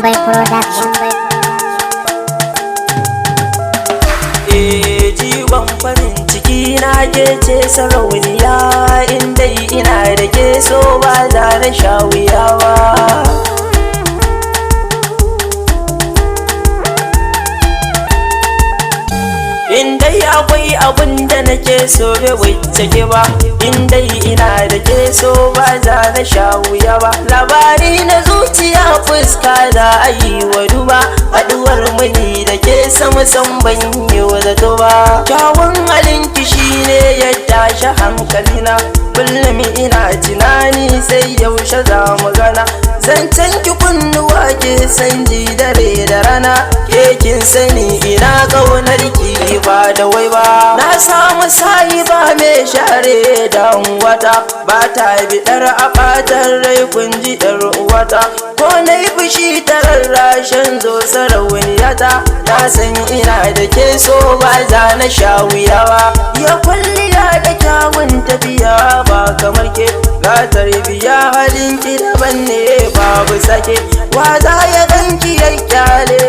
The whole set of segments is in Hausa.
Youngboy Production. Jigon farin ciki na ke ce sarauniya, in dai ina da ke so ba za na sha wuya ba. In dai akwai abin da nake so bai wuce ke ba, in dai ina da ke so ba za na sha wuya ba. Labari na zuciya fuska za a yi wa duba, haduwar muni da ke sama san ban yi wa zato ba. Kyawun halinki shine ya tashi hankalina, kullum ina tunani sai yaushe za mu gana. Zancen ki kunnuwa ke san ji dare da rana, ke kin sani ina ƙaunar ki ba da wai ba. Na samu sayi ba mai share da wata, ba ta bidar a fatar rai kun ji ɗar uwata. Ko na yi fushi ta rarrashin zo sarauniyata, na san ina da ke so ba za na sha wuya ba. Ya kwalliya da kyawun tafiya ba kamar ke, ga tarbiya halin ki daban ne babu sake. Wa za ya ganki ya kyale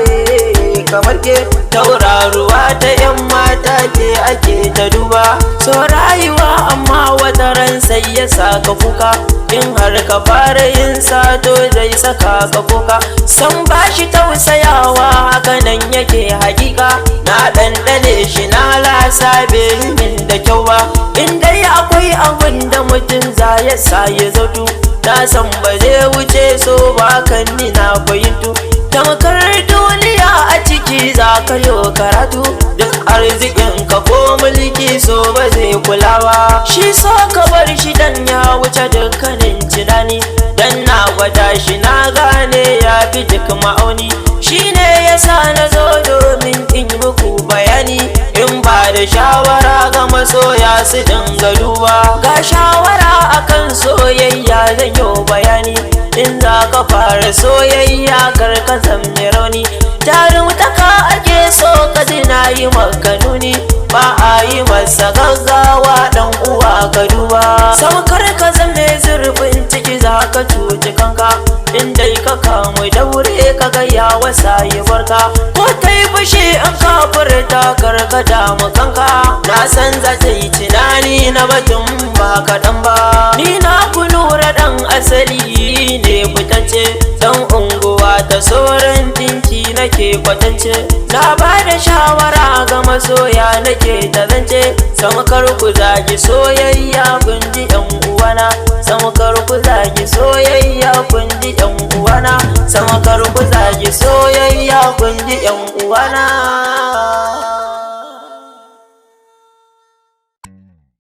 kamar ke, tauraruwa ta yan mata ke ake ta duba. So rayuwa amma wata ran sai ya saka kuka, in har ka fara yin sato zai saka ka kuka. San bashi tausayawa haka nan yake hakika, na ɗanɗane shi na lasa bai min da kyau ba. In dai akwai abin da mutum za ya sa ya zautu, na san ba zai wuce so ba kan ni na fahimtu. Tamkar duniya a ciki za ka yi karatu, duk arzikin ka ko mulki so ba zai kula ba. Shi so ka bar shi dan ya wuce dukkanin tunani, dan na gwada shi na gane ya fi duk ma'auni. Shi ne ya sa na zo domin in yi muku bayani, in ba da shawara ga masoya su dinga duba. Ga shawara akan soyayya zan yi bayani, in za ka fara soyayya kar ka zammi rauni. Jarumtaka ake so ka ji na yi maka nuni, ba a yi masa gaggawa dan uwa ka duba. Saukar ka zame zurfin ciki za ka cuci kanka, in dai ka kamu daure ka ga ya wasa yi barka. Ko ta yi fushi in ka furta kar ka damu kanka, na san za ta yi tunani na batun ba kaɗan ba. Ni na kunura dan asali ne fitance, dan unguwa ta sauran dinki nake kwatance. Na ba da shawara ga masoya nake ta zance, samakar ku zagi soyayya kun ji yan uwana. Samakar ku zagi soyayya kun ji yan uwana. Samakar ku zagi soyayya kun ji yan uwana.